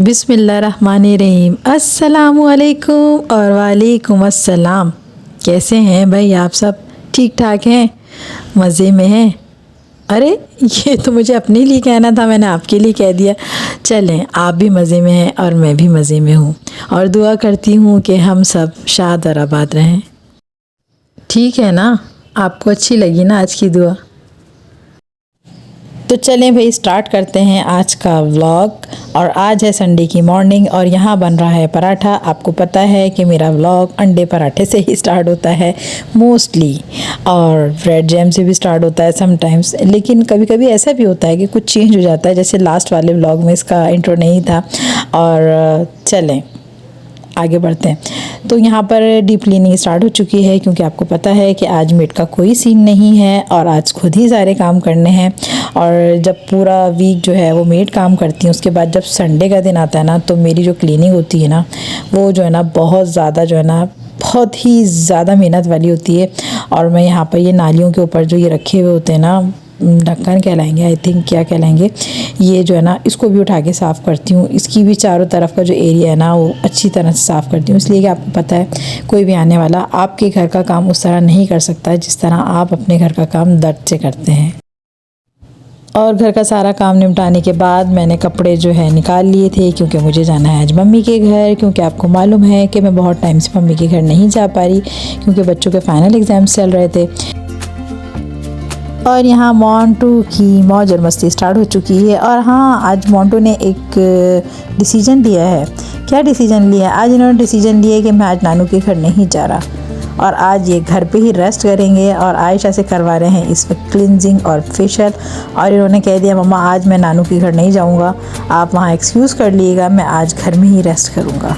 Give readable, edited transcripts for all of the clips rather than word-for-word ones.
बिस्मिल्लाहिर्रहमानिर्रहीम। अस्सलामुअलैकुम और वालेकुम अस्सलाम। कैसे हैं भाई आप सब? ठीक ठाक हैं? मज़े में हैं? अरे ये तो मुझे अपने लिए कहना था, मैंने आपके लिए कह दिया। चलें, आप भी मज़े में हैं और मैं भी मज़े में हूँ और दुआ करती हूँ कि हम सब शाद और आबाद रहें। ठीक है ना? आपको अच्छी लगी ना आज की दुआ? तो चलें भाई, स्टार्ट करते हैं आज का व्लॉग। और आज है संडे की मॉर्निंग और यहाँ बन रहा है पराठा। आपको पता है कि मेरा व्लॉग अंडे पराठे से ही स्टार्ट होता है मोस्टली, और ब्रेड जैम से भी स्टार्ट होता है समटाइम्स, लेकिन कभी कभी ऐसा भी होता है कि कुछ चेंज हो जाता है। जैसे लास्ट वाले व्लॉग में इसका इंट्रो नहीं था। और चलें आगे बढ़ते हैं। तो यहाँ पर डीप क्लीनिंग स्टार्ट हो चुकी है, क्योंकि आपको पता है कि आज मेड का कोई सीन नहीं है और आज खुद ही सारे काम करने हैं। और जब पूरा वीक जो है वो मेड काम करती है, उसके बाद जब संडे का दिन आता है ना, तो मेरी जो क्लीनिंग होती है ना, वो जो है ना बहुत ज़्यादा जो है ना बहुत ही ज़्यादा मेहनत वाली होती है। और मैं यहाँ पर ये नालियों के ऊपर जो ये रखे हुए होते हैं ना, ढक्कन कहलाएंगे आई थिंक, क्या कहलाएंगे, ये जो है ना इसको भी उठा के साफ़ करती हूँ। इसकी भी चारों तरफ का जो एरिया है ना वो अच्छी तरह से साफ़ करती हूँ, इसलिए कि आपको पता है कोई भी आने वाला आपके घर का काम उस तरह नहीं कर सकता है जिस तरह आप अपने घर का काम दर्द से करते हैं। और घर का सारा काम निपटाने के बाद मैंने कपड़े जो है निकाल लिए थे, क्योंकि मुझे जाना है आज मम्मी के घर। क्योंकि आपको मालूम है कि मैं बहुत टाइम से मम्मी के घर नहीं जा पा रही, क्योंकि बच्चों के फाइनल एग्ज़ाम्स चल रहे थे। और यहाँ मोंटू की मौज और मस्ती स्टार्ट हो चुकी है। और हाँ, आज मोंटू ने एक डिसीजन लिया है। क्या डिसीजन लिया है? आज इन्होंने डिसीजन लिया है कि मैं आज नानू के घर नहीं जा रहा, और आज ये घर पे ही रेस्ट करेंगे। और आयशा से करवा रहे हैं इस वक्त क्लिनजिंग और फेशियल। और इन्होंने कह दिया मम्मा आज मैं नानू के घर नहीं जाऊँगा, आप वहाँ एक्सक्यूज़ कर लीजिएगा, मैं आज घर में ही रेस्ट करूँगा।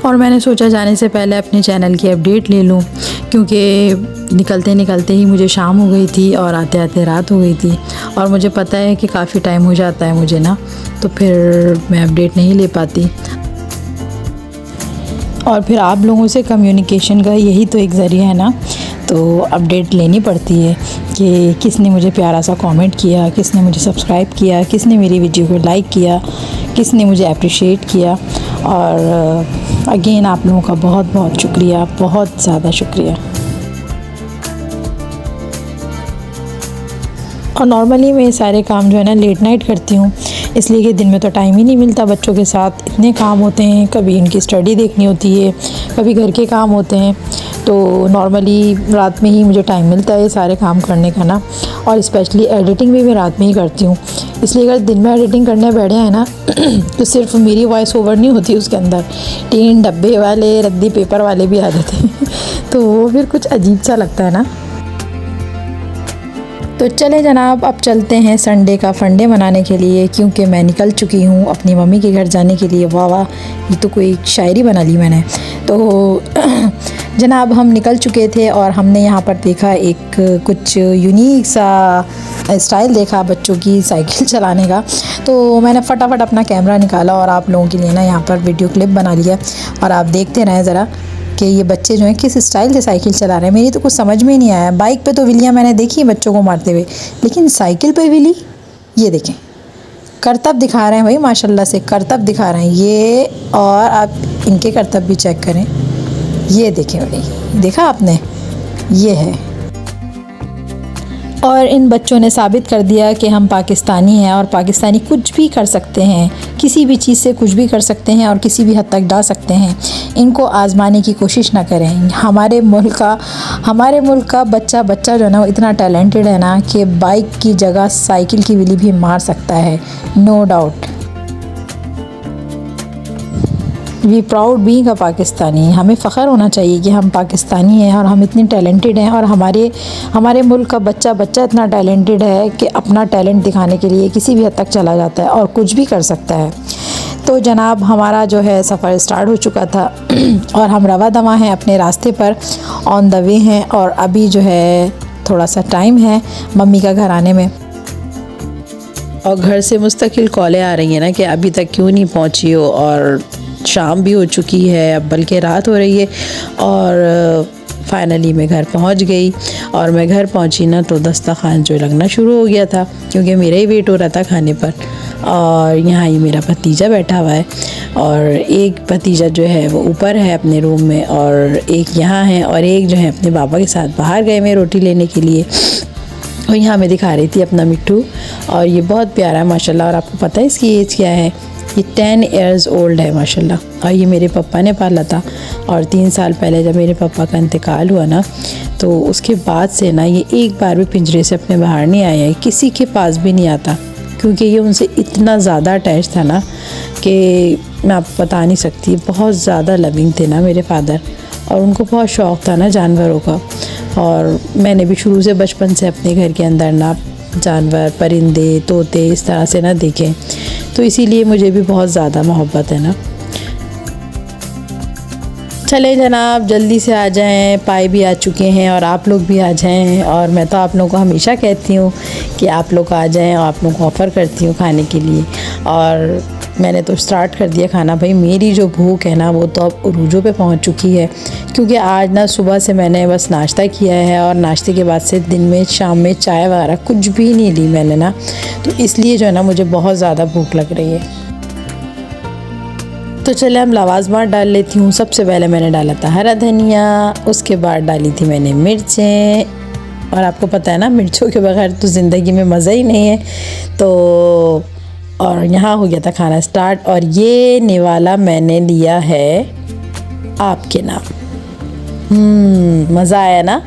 और मैंने सोचा जाने से पहले अपने चैनल की अपडेट ले लूँ, क्योंकि निकलते निकलते ही मुझे शाम हो गई थी और आते आते रात हो गई थी। और मुझे पता है कि काफ़ी टाइम हो जाता है मुझे ना, तो फिर मैं अपडेट नहीं ले पाती। और फिर आप लोगों से कम्युनिकेशन का यही तो एक ज़रिया है ना, तो अपडेट लेनी पड़ती है कि किसने मुझे प्यारा सा कमेंट किया, किसने मुझे सब्सक्राइब किया, किसने मेरी वीडियो को लाइक किया, किसने मुझे अप्रिशिएट किया। और अगेन आप लोगों का बहुत बहुत शुक्रिया, बहुत ज़्यादा शुक्रिया। और नॉर्मली मैं ये सारे काम जो है ना लेट नाइट करती हूँ, इसलिए कि दिन में तो टाइम ही नहीं मिलता। बच्चों के साथ इतने काम होते हैं, कभी इनकी स्टडी देखनी होती है, कभी घर के काम होते हैं, तो नॉर्मली रात में ही मुझे टाइम मिलता है ये सारे काम करने का ना। और स्पेशली एडिटिंग भी मैं रात में ही करती हूँ, इसलिए अगर दिन में एडिटिंग करने बैठे हैं ना तो सिर्फ मेरी वॉइस ओवर नहीं होती, उसके अंदर 3 डब्बे वाले रद्दी पेपर वाले भी आ जाते हैं तो वो फिर कुछ अजीब सा लगता है ना। तो चले जनाब, अब चलते हैं संडे का फंडे मनाने के लिए, क्योंकि मैं निकल चुकी हूँ अपनी मम्मी के घर जाने के लिए। वाह वाह, ये तो कोई शायरी बना ली मैंने तो जनाब हम निकल चुके थे और हमने यहाँ पर देखा एक कुछ यूनिक सा स्टाइल देखा बच्चों की साइकिल चलाने का। तो मैंने फटाफट अपना कैमरा निकाला और आप लोगों के लिए ना यहाँ पर वीडियो क्लिप बना लिया। और आप देखते रहें ज़रा कि ये बच्चे जो हैं किस स्टाइल से साइकिल चला रहे हैं। मेरी तो कुछ समझ में ही नहीं आया। बाइक पे तो विलियाँ मैंने देखी है बच्चों को मारते हुए, लेकिन साइकिल पे विली, ये देखें करतब दिखा रहे हैं भाई, माशाल्लाह से करतब दिखा रहे हैं ये। और आप इनके करतब भी चेक करें, ये देखें भाई, देखा आपने, ये है। और इन बच्चों ने साबित कर दिया कि हम पाकिस्तानी हैं और पाकिस्तानी कुछ भी कर सकते हैं, किसी भी चीज़ से कुछ भी कर सकते हैं और किसी भी हद तक जा सकते हैं। इनको आज़माने की कोशिश ना करें। हमारे मुल्क का बच्चा जो है ना वो इतना टैलेंटेड है ना कि बाइक की जगह साइकिल की विली भी मार सकता है, no doubt. We proud being a Pakistani. हमें फ़ख्र होना चाहिए कि हम पाकिस्तानी हैं और हम इतने टैलेंटेड हैं, और हमारे मुल्क का बच्चा इतना टैलेंटेड है कि अपना टैलेंट दिखाने के लिए किसी भी हद तक चला जाता है और कुछ भी कर सकता है। तो जनाब, हमारा जो है सफ़र स्टार्ट हो चुका था और हम रवा दवा हैं अपने रास्ते पर, ऑन द वे हैं। और अभी जो है थोड़ा सा टाइम है मम्मी का घर आने में, और घर से मुस्तकिल कॉलें आ रही हैं ना कि अभी तक क्यों नहीं पहुंची हो, और शाम भी हो चुकी है, अब बल्कि रात हो रही है। और फाइनली मैं घर पहुंच गई, और मैं घर पहुंची ना तो दस्तरखान जो लगना शुरू हो गया था, क्योंकि मेरा ही वेट हो रहा था खाने पर। और यहाँ ही मेरा भतीजा बैठा हुआ है, और एक भतीजा जो है वो ऊपर है अपने रूम में, और एक यहाँ है, और एक जो है अपने पापा के साथ बाहर गए मैं रोटी लेने के लिए। और यहाँ मैं दिखा रही थी अपना मिट्टू, और ये बहुत प्यारा है माशाल्लाह। और आपको पता है इसकी एज क्या है? ये 10 इयर्स ओल्ड है माशाल्लाह। और ये मेरे पापा ने पाला था, और 3 साल पहले जब मेरे पापा का इंतकाल हुआ ना, तो उसके बाद से ना ये एक बार भी पिंजरे से अपने बाहर नहीं आया है, किसी के पास भी नहीं आता, क्योंकि ये उनसे इतना ज़्यादा अटैच था ना कि मैं आपको बता नहीं सकती। बहुत ज़्यादा लविंग थे ना मेरे फादर, और उनको बहुत शौक़ था ना जानवरों का। और मैंने भी शुरू से बचपन से अपने घर के अंदर ना जानवर, परिंदे, तोते इस तरह से ना देखे, तो इसीलिए मुझे भी बहुत ज़्यादा मोहब्बत है ना। चले जनाब, जल्दी से आ जाएं, पाए भी आ चुके हैं, और आप लोग भी आ जाएं। और मैं तो आप लोगों को हमेशा कहती हूँ कि आप लोग आ जाएं, और आप लोगों को ऑफ़र करती हूँ खाने के लिए। और मैंने तो स्टार्ट कर दिया खाना। भाई मेरी जो भूख है ना वो तो अब उरूजों पे पहुँच चुकी है, क्योंकि आज ना सुबह से मैंने बस नाश्ता किया है, और नाश्ते के बाद से दिन में शाम में चाय वगैरह कुछ भी नहीं ली मैंने ना, तो इसलिए जो है ना मुझे बहुत ज़्यादा भूख लग रही है। तो चले हम लवाज़मात डाल लेती हूँ। सबसे पहले मैंने डाला था हरा धनिया, उसके बाद डाली थी मैंने मिर्चें, और आपको पता है ना मिर्चों के बगैर तो ज़िंदगी में मज़ा ही नहीं है। तो और यहाँ हो गया था खाना स्टार्ट, और ये निवाला मैंने लिया है आपके नाम। मज़ा आया ना?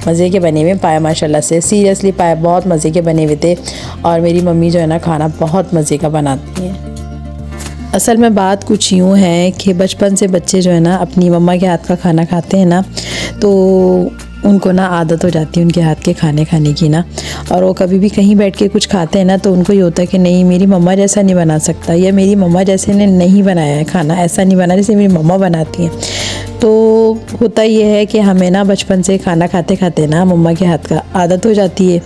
मज़े के बने हुए पाए माशाल्लाह से, सीरियसली पाए बहुत मज़े के बने हुए थे। और मेरी मम्मी जो है ना खाना बहुत मज़े का बनाती हैं। असल में बात कुछ यूँ है कि बचपन से बच्चे जो है ना अपनी मम्मा के हाथ का खाना खाते हैं ना, तो उनको ना आदत हो जाती है उनके हाथ के खाने खाने की ना। और वो कभी भी कहीं बैठ के कुछ खाते हैं ना तो उनको ये होता है कि नहीं, मेरी मम्मा जैसा नहीं बना सकता, या मेरी मम्मा जैसे ने नहीं बनाया है खाना, ऐसा नहीं बना जैसे मेरी मम्मा बनाती हैं। तो होता ये है कि हमें ना बचपन से खाना खाते खाते ना मम्मा के हाथ का आदत हो जाती है,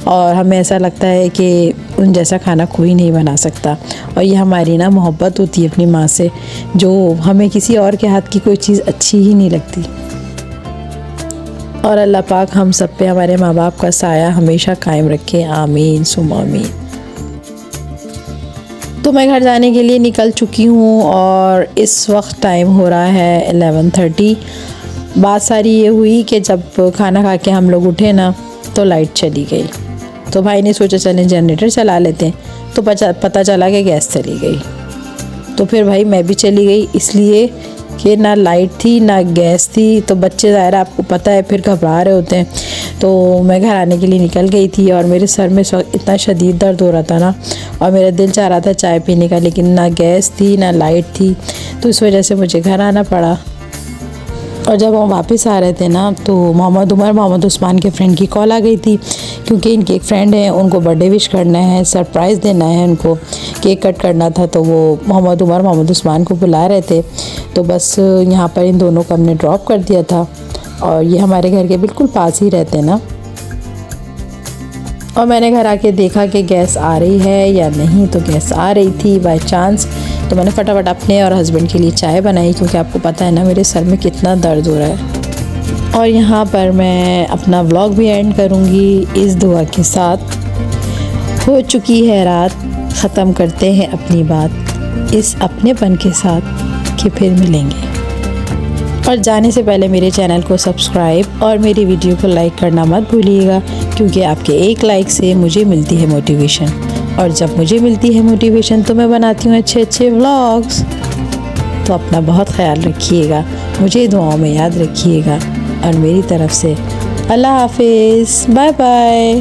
और हमें ऐसा लगता है कि उन जैसा खाना कोई नहीं बना सकता। और ये हमारी ना मोहब्बत होती है अपनी माँ से, जो हमें किसी और के हाथ की कोई चीज़ अच्छी ही नहीं लगती। और अल्लाह पाक हम सब पे हमारे माँ बाप का साया हमेशा कायम रखे, आमीन सुम आमीन। तो मैं घर जाने के लिए निकल चुकी हूँ, और इस वक्त टाइम हो रहा है 11:30। बात सारी ये हुई कि जब खाना खा के हम लोग उठे ना तो लाइट चली गई, तो भाई ने सोचा चलें जनरेटर चला लेते हैं, तो पता चला कि गैस चली गई। तो फिर भाई मैं भी चली गई, इसलिए कि ना लाइट थी ना गैस थी। तो बच्चे ज़ाहिर आपको पता है फिर घबरा रहे होते हैं। तो मैं घर आने के लिए निकल गई थी, और मेरे सर में इतना शदीद दर्द हो रहा था ना, और मेरा दिल चाह रहा था चाय पीने का, लेकिन ना गैस थी ना लाइट थी, तो इस वजह से मुझे घर आना पड़ा। और जब हम वापस आ रहे थे ना तो मोहम्मद उमर मोहम्मद उस्मान के फ्रेंड की कॉल आ गई थी, क्योंकि इनके एक फ्रेंड हैं, उनको बर्थडे विश करना है, सरप्राइज़ देना है, उनको केक कट करना था, तो वो मोहम्मद उमर मोहम्मद उस्मान को बुला रहे थे। तो बस यहाँ पर इन दोनों को हमने ड्रॉप कर दिया था, और ये हमारे घर के बिल्कुल पास ही रहते हैं ना। और मैंने घर आके देखा कि गैस आ रही है या नहीं, तो गैस आ रही थी बाय चांस। तो मैंने फटाफट अपने और हस्बैंड के लिए चाय बनाई, क्योंकि आपको पता है ना मेरे सर में कितना दर्द हो रहा है। और यहाँ पर मैं अपना व्लॉग भी एंड करूँगी इस दुआ के साथ, हो चुकी है रात, ख़त्म करते हैं अपनी बात इस अपनेपन के साथ कि फिर मिलेंगे। और जाने से पहले मेरे चैनल को सब्सक्राइब और मेरी वीडियो को लाइक करना मत भूलिएगा, क्योंकि आपके एक लाइक से मुझे मिलती है मोटिवेशन, और जब मुझे मिलती है मोटिवेशन तो मैं बनाती हूँ अच्छे अच्छे व्लॉग्स। तो अपना बहुत ख्याल रखिएगा, मुझे दुआओं में याद रखिएगा, और मेरी तरफ से अल्लाह हाफिज़, बाय बाय।